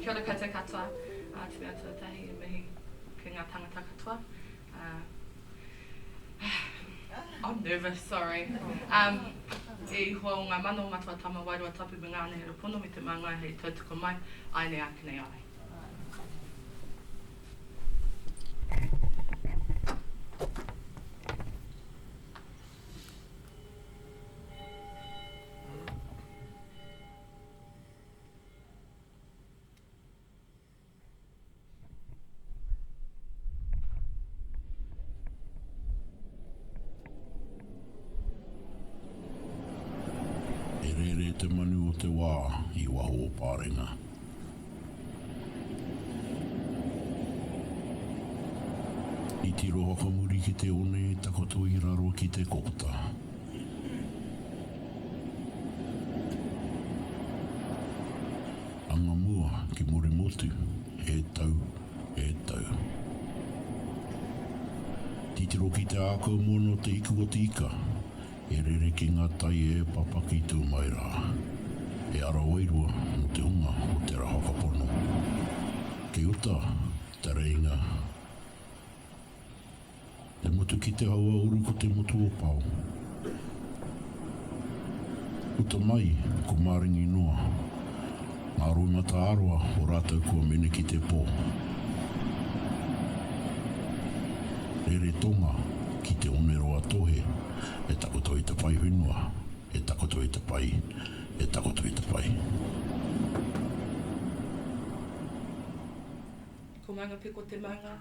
Kia ora koutou katoa, te mea tuatahi e mihi ki ngā tangata katoa. I'm nervous, sorry. E hoa o ngā mano matua tama wairua tapu me ngāne he rapono me te māngai hei tautoko mai, ai nei ake nei ai. Te manu o te wā I waho o pārenga. I tiro hakamuri ki te one takoto I raro ki te kōpata. Anga mua ki more motu, e tau, e tau. Titiro ki te ākau mono te iku o te ika. E rere ki ngā tai e papaki tū mai rā. E ara oirua no te unga o te raha kapono. Kei uta, te reinga. Te motu ki te haua uru ko te motu o pau. Uta mai, ko māringi noa. Ngā roimata aroa o rātou kua mene ki te pō. Rere tonga ki te oneroa tohe. E takoto I te pai whenua, e takoto I te pai, e takoto I te pai. Ko maunga piko te maunga,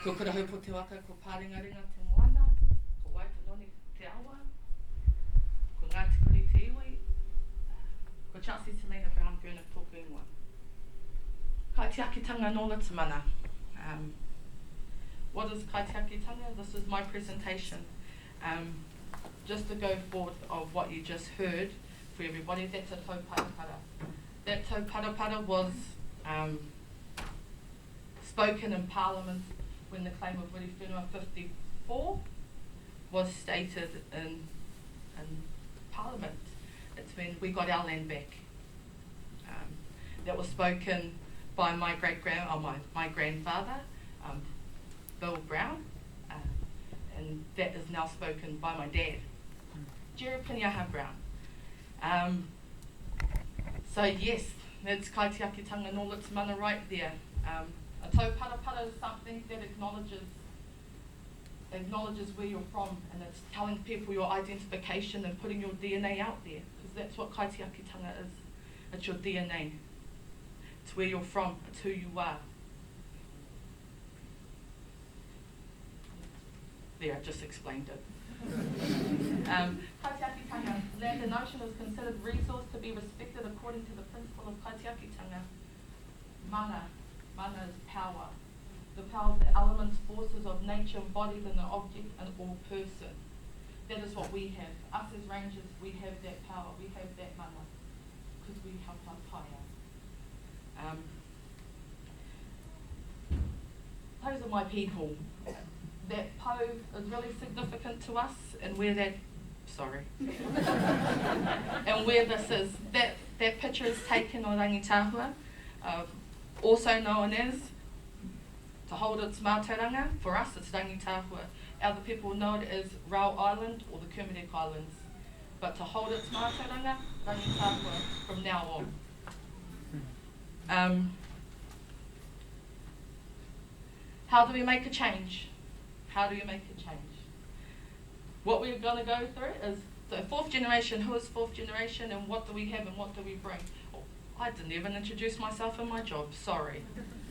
ko kurahau po te waka, ko pārengarenga te moana, ko waitanoni te awa, ko Ngāti Kuri te iwi, ko Chelsea Gurnick tōku ingoa. Kaitiakitanga no Litamana. What is kaitiakitanga? This is my presentation. Just to go forth of what you just heard for everybody, that's a tau parapara. That tau parapara was spoken in Parliament when the claim of Wiri Whenua 54 was stated in Parliament. It's when we got our land back. That was spoken by my grandfather, Bill Brown. And that is now spoken by my dad, Jerry Piniaha Brown. So yes, that's kaitiakitanga no Litamana right there. A tau parapara is something that acknowledges where you're from, and it's telling people your identification and putting your DNA out there, because that's what kaitiakitanga is. It's your DNA. It's where you're from, it's who you are. There, I just explained it. Kaitiakitanga, land and ocean is considered resource to be respected according to the principle of kaitiakitanga. Mana is power. The power of the elements, forces of nature embodied in the object and or person. That is what we have. Us as rangers, we have that power, we have that mana, because we help us higher. Those are my people. That po is really significant to us, and where that, and where this is. That picture is taken on Rangitahua, also known as to hold its mātauranga. For us, it's Rangitahua. Other people know it as Rao Island or the Kermadec Islands. But to hold its mātauranga, Rangitahua from now on. How do we make a change? How do you make a change? What we're going to go through is, so fourth generation, who is fourth generation, and what do we have and what do we bring? Oh, I didn't even introduce myself in my job, sorry.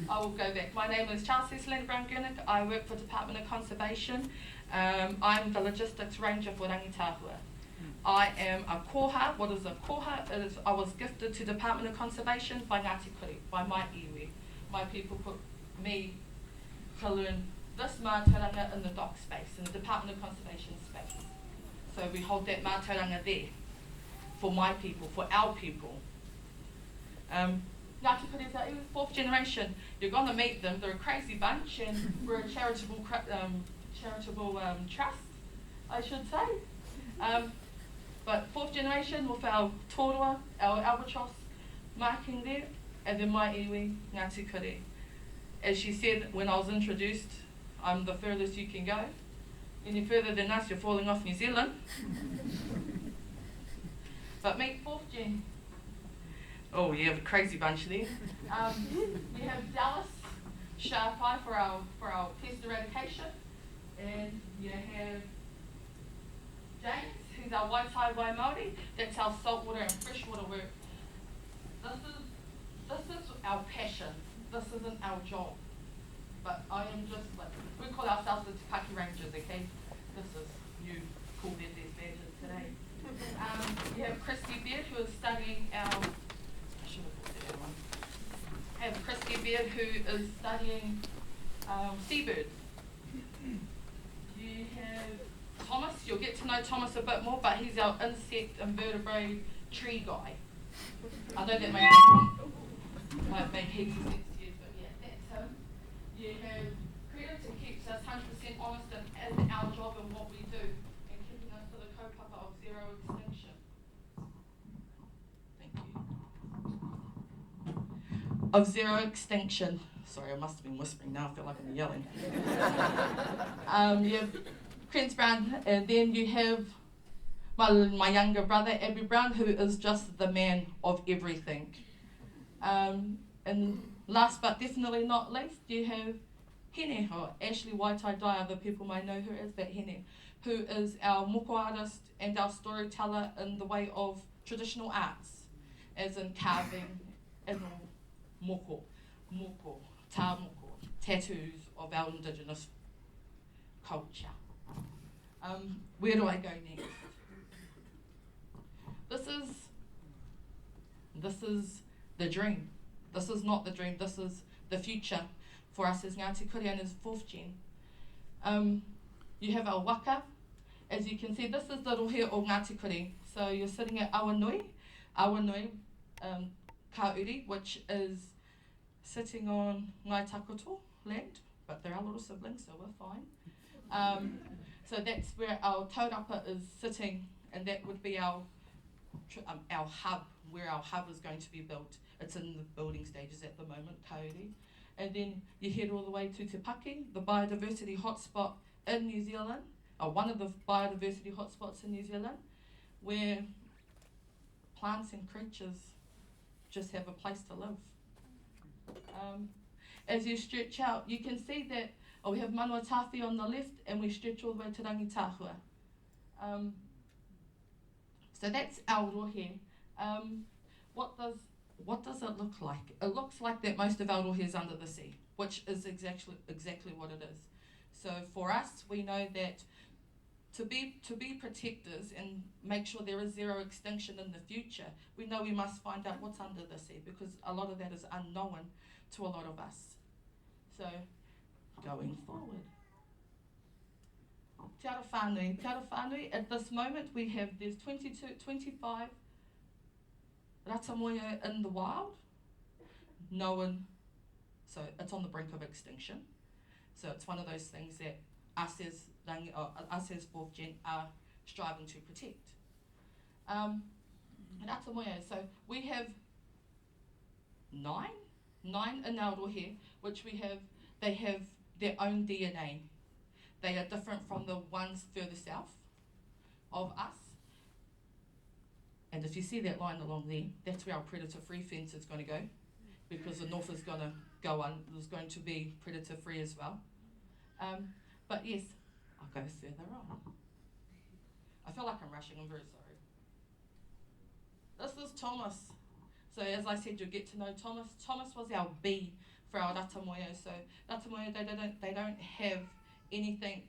I will go back. My name is Chelsea Gurnick. I work for Department of Conservation. I'm the logistics ranger for Rangitahua. I am a koha. What is a koha? I was gifted to Department of Conservation by Ngāti Kuri, by my iwi. My people put me to learn this mātauranga in the dock space, in the Department of Conservation space. So we hold that mātauranga there for my people, for our people. Ngāti Kuri is fourth generation. You're going to meet them. They're a crazy bunch, and we're a charitable trust, I should say. But fourth generation with our tōrua, our albatross marking there, And then mai iwi, Ngāti Kore. As she said when I was introduced, I'm the furthest you can go. Any further than us, you're falling off New Zealand. But meet 4th Gen. Oh, you have a crazy bunch there. We have Dallas Sharpai for our pest eradication. And you have James, who's our Waitai Waimori. That's our saltwater and freshwater work. This is our passion. This isn't our job. But I am just like, we call ourselves the Te Paki Rangers, okay? This is you call their badges today. We have Christy Beard, who is studying our, I should have put that one. I have Christy Beard, who is studying seabirds. You have Thomas, you'll get to know Thomas a bit more, but he's our insect invertebrate tree guy. I know that might make heaps of sense to you, but yeah, that's him. You have credit who keeps us 100% honest in our job and what we do, and keeping us to the kaupapa of zero extinction. Thank you. Of zero extinction. Sorry, I must have been whispering now, I feel like I'm yelling. You have Prince Brown, and then you have my younger brother, Abby Brown, who is just the man of everything. And last but definitely not least, you have Hene, or Ashley Waitai Dai, other people might know her as, but Hene, who is our moko artist and our storyteller in the way of traditional arts, as in carving and moko, tā moko, tattoos of our indigenous culture. Where do I go next? This is the dream. This is not the dream, this is the future for us as Ngāti Kore and as 4th Gen. You have our waka. As you can see, this is the rohe o Ngāti Kore. So you're sitting at Awanui, Kauri, which is sitting on Ngai Takoto land, but they're our little siblings, so we're fine. So that's where our taurapa is sitting, and that would be our hub, where our hub is going to be built. It's in the building stages at the moment, Kauri. And then you head all the way to Te Paki, the biodiversity hotspot in New Zealand, or one of the biodiversity hotspots in New Zealand, where plants and creatures just have a place to live. As you stretch out, you can see that we have Manua Tāwhi on the left, and we stretch all the way to Rangitahua. So that's our rohe. What does it look like? It looks like that most of our rohe is under the sea, which is exactly what it is. So for us, we know that to be protectors and make sure there is zero extinction in the future, we know we must find out what's under the sea, because a lot of that is unknown to a lot of us. So going forward. Te ara whānui, at this moment there's 25 rata moia in the wild, known, so it's on the brink of extinction. So it's one of those things that us as 4th Gen are striving to protect. Rata moia, so we have nine in our rohe, which they have their own DNA. They are different from the ones further south of us. And if you see that line along there, that's where our predator-free fence is going to go, because the north is going to go on. There's going to be predator-free as well. But yes, I'll go further on. I feel like I'm rushing. I'm very sorry. This is Thomas. So as I said, you'll get to know Thomas. Thomas was our bee for our rata moia. So rata moia, they don't have anything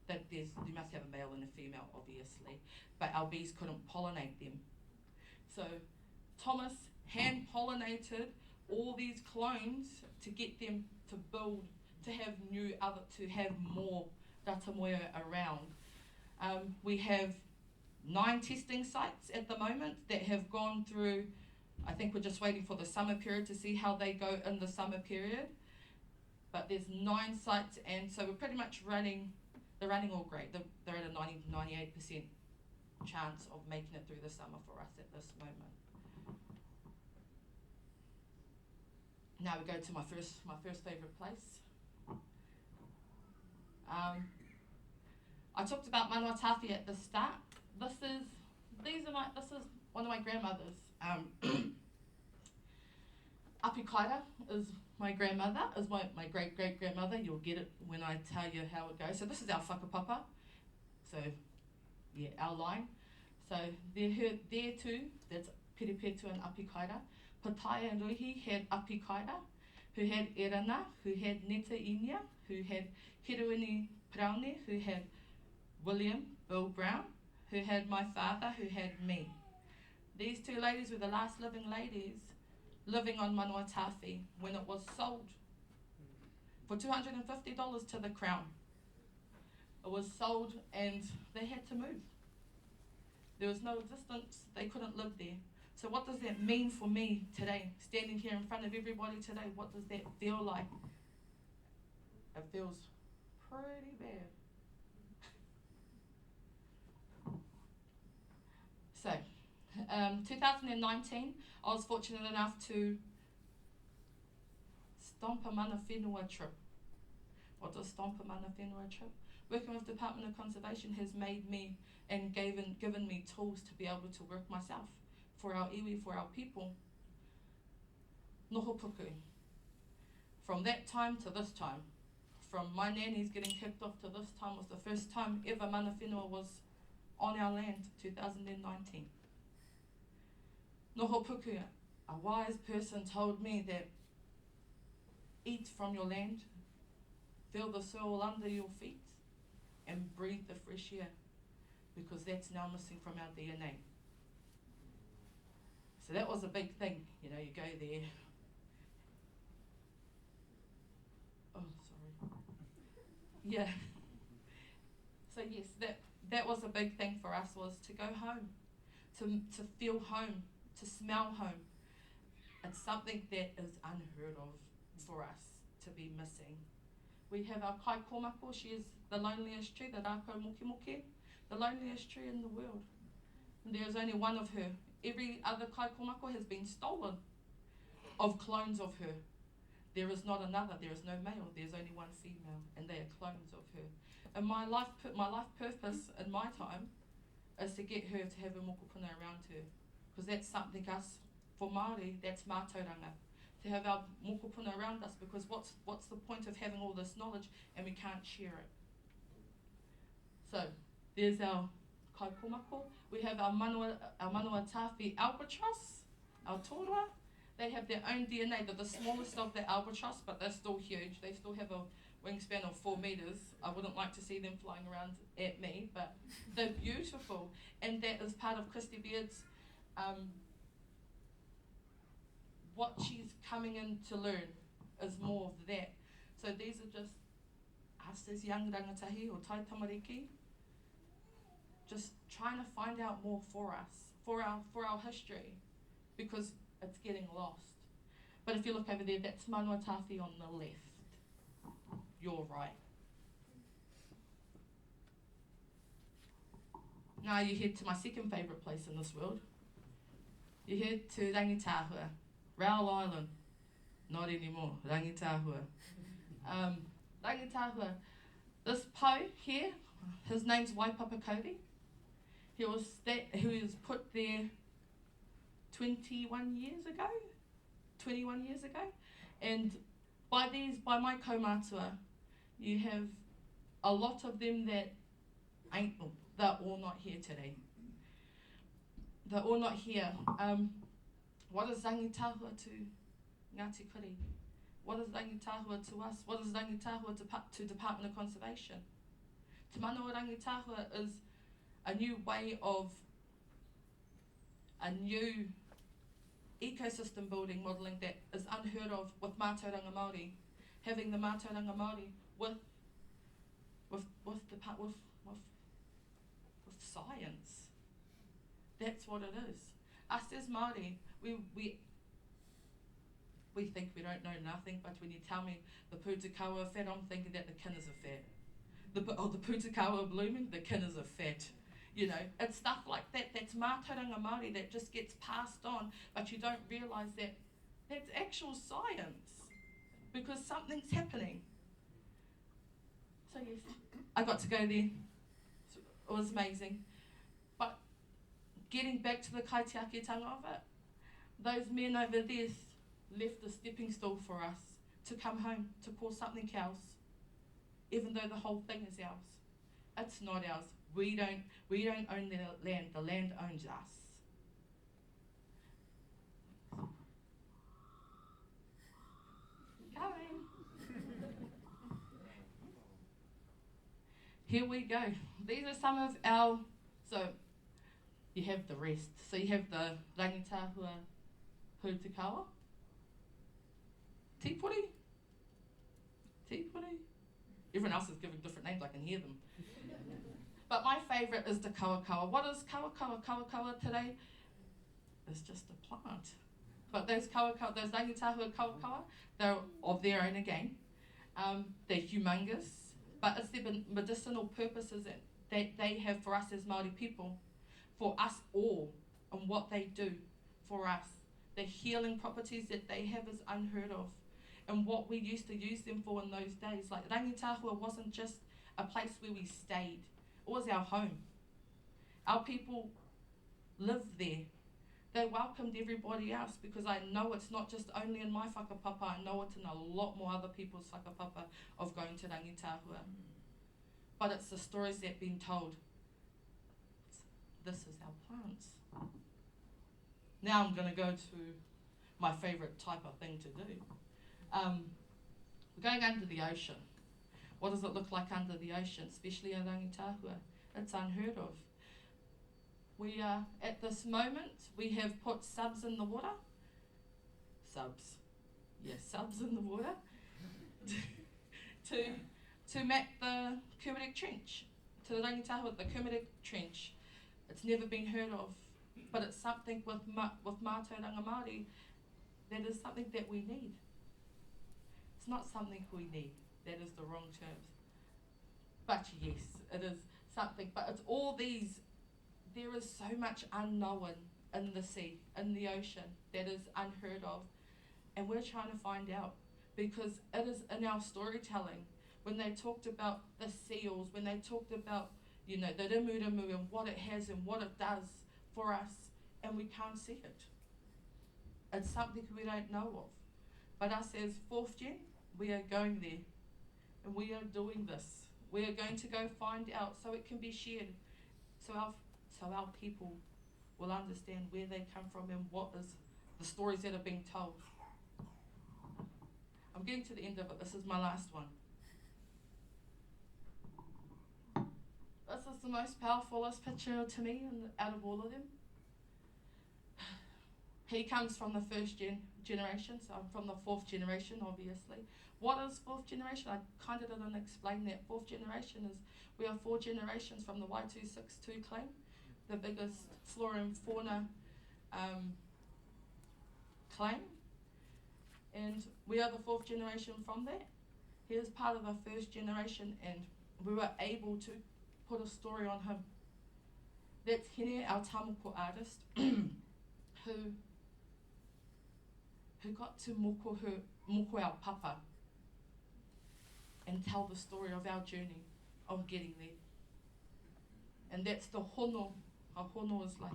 that you must have a male and a female, obviously, but our bees couldn't pollinate them. So Thomas hand pollinated all these clones to get them to build, to have more rata moia around. We have 9 testing sites at the moment that have gone through. I think we're just waiting for the summer period to see how they go in the summer period. But there's 9 sites, and so we're pretty much they're running all great. They're at a 98% chance of making it through the summer for us at this moment. Now we go to my first favourite place. I talked about Manuatafi at the start. This is one of my grandmothers. Apikaira is my grandmother, is my great-great-grandmother. You'll get it when I tell you how it goes. So this is our whakapapa. So, yeah, our line. So there too, that's Peripetu and Apikaira. Pattaya and Ruhi had Apikaira, who had Erana, who had Neta Inia, who had Hiruini Praune, who had William Bill Brown, who had my father, who had me. These two ladies were the last living ladies living on Manuatafi when it was sold for $250 to the Crown. It was sold and they had to move. There was no existence, they couldn't live there. So what does that mean for me today, standing here in front of everybody today? What does that feel like? It feels pretty bad. So, 2019, I was fortunate enough to stomp a mana whenua trip. What does stomp a mana whenua trip? Working with the Department of Conservation has made me and given me tools to be able to work myself for our iwi, for our people. Noho puku. From that time to this time, from my nannies getting kicked off to this time was the first time ever mana whenua was on our land, 2019. Noho puku, a wise person told me that eat from your land, feel the soil under your feet, and breathe the fresh air, because that's now missing from our DNA. So that was a big thing, you go there. Oh, sorry. Yeah. So yes, that was a big thing for us, was to go home, to feel home, to smell home. It's something that is unheard of for us to be missing. We have our kai komako. She is the loneliest tree, the rako moke, the loneliest tree in the world. And there is only one of her. Every other kai komako has been stolen of clones of her. There is not another, there is no male, there's only one female, and they are clones of her. And my life purpose in my time is to get her to have a mokopuna around her, because that's something us, for Māori, that's mātauranga, to have our mokopuna around us, because what's the point of having all this knowledge and we can't share it? So, there's our kai komako. We have our Manuatafi albatross, our tōrua. They have their own DNA. They're the smallest of the albatross, but they're still huge. They still have a wingspan of 4 meters. I wouldn't like to see them flying around at me, but they're beautiful. And that is part of Christy Beard's, what she's coming in to learn is more of that. So these are just us as young rangatahi or tai tamariki, just trying to find out more for us, for our history, because it's getting lost. But if you look over there, that's Manuatafi on the left. You're right. Now you head to my second favourite place in this world. You head to Rangitahua, Raoul Island. Not anymore, Rangitahua. Rangitahua, this Poe here, his name's Waipapa Cody. He was put there 21 years ago, and by my kaumātua, you have a lot of them that they're all not here today. They're all not here. What is rangitahua to Ngāti Kuri? What is rangitahua to us? What is rangitahua to Department of Conservation? Te manawa rangitahua is a new way of a new ecosystem building modelling that is unheard of with mātauranga Māori, having the mātauranga Māori with science. That's what it is. Us as Māori, we think we don't know nothing, but when you tell me the pūtakawa are fat, I'm thinking that the kinas are fat. The pūtakawa are blooming, the kinas are fat. It's stuff like that. That's mātauranga Māori that just gets passed on, but you don't realise that That's actual science, because something's happening. So yes, I got to go there. So it was amazing. But getting back to the kaitiakitanga of it, those men over there left a stepping stool for us to come home, to call something else, even though the whole thing is ours. It's not ours. We don't own the land owns us. Coming. Here we go. These are some of our, so you have the rest. So you have the rangitahua hurutikawa, tipuri. Everyone else is giving different names, I can hear them. But my favourite is the kawakawa. What is kawakawa? Kawakawa today is just a plant. But those kawakawa, those rangitahua kawakawa, they're of their own again. They're humongous, but it's the medicinal purposes that they have for us as Māori people, for us all, and what they do for us. The healing properties that they have is unheard of. And what we used to use them for in those days. Like rangitahua wasn't just a place where we stayed. It was our home. Our people lived there. They welcomed everybody else, because I know it's not just only in my whakapapa, I know it's in a lot more other people's whakapapa of going to rangitahua. But it's the stories that have been told. This is our plants. Now I'm going to go to my favourite type of thing to do. We're going under the ocean. What does it look like under the ocean, especially in rangitahua? It's unheard of. We are, at this moment, we have put subs in the water. Subs in the water to map the Gurnick trench, to the rangitahua, the Gurnick trench. It's never been heard of, but it's something with mātou ranga Māori that is something that we need. It's not something we need, that is the wrong terms. But yes, it is something, but it's all these, there is so much unknown in the sea, in the ocean, that is unheard of. And we're trying to find out, because it is in our storytelling. When they talked about the seals, when they talked about, the rimuramu and what it has and what it does for us, and we can't see it. It's something we don't know of. But us as 4th Gen, we are going there, and we are doing this. We are going to go find out so it can be shared, so our people will understand where they come from and what is the stories that are being told. I'm getting to the end of it. This is my last one. This is the most powerfulest picture to me out of all of them. He comes from the 1st generation, so I'm from the 4th generation, obviously. What is 4th generation? I kind of didn't explain that. 4th generation is, we are 4 generations from the Y262 claim, the biggest flora and fauna claim. And we are the 4th generation from that. He is part of the 1st generation, and we were able to put a story on him. That's Hene, our tamoko artist, who got to moko our papa and tell the story of our journey of getting there. And that's the hono. A hono is like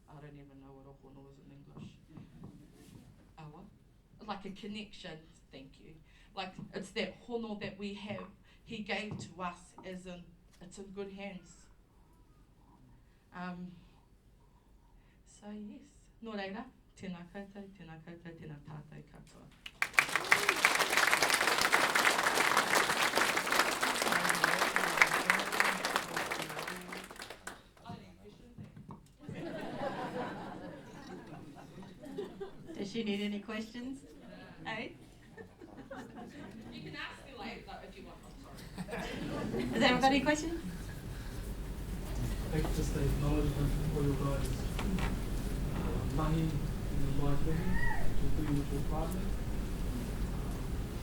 I don't even know what a hono is in English. Awa? Like a connection, thank you. Like it's that hono that we have, he gave to us, as in it's in good hands. So yes, nō reira, tēnā koutou, tēnā koutou, tēnā tātou katoa. Does she need any questions? Hey? You can ask me later if you want, I'm sorry. Has anyone got any questions? I think just the acknowledgement for your guys' money in the life living, which is your partner.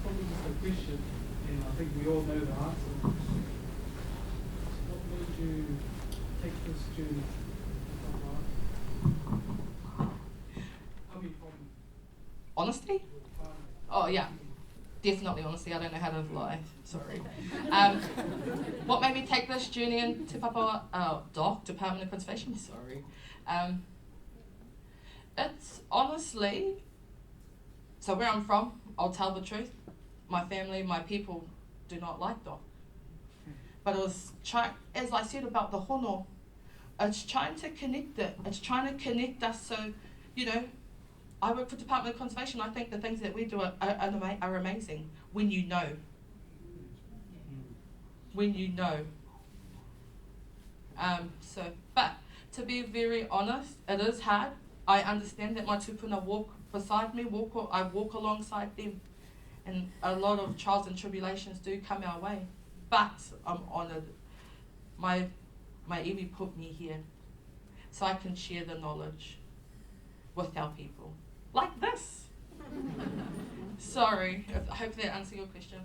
Probably just a question, and I think we all know the answer. What made you take this journey? Coming from Honesty? Oh yeah, definitely honesty. I don't know how to lie. Sorry. What made me take this journey in Te Papa Department of Conservation? Sorry. It's honestly, so where I'm from, I'll tell the truth. My family, my people do not like dog. But it was as I said about the hono, it's trying to connect it. It's trying to connect us so, I work for Department of Conservation. I think the things that we do are amazing when you know. When you know. But to be very honest, it is hard. I understand that my tupuna walk beside me, I walk alongside them. And a lot of trials and tribulations do come our way. But I'm honoured. My iwi put me here so I can share the knowledge with our people. Like this. Sorry, I hope that answers your question.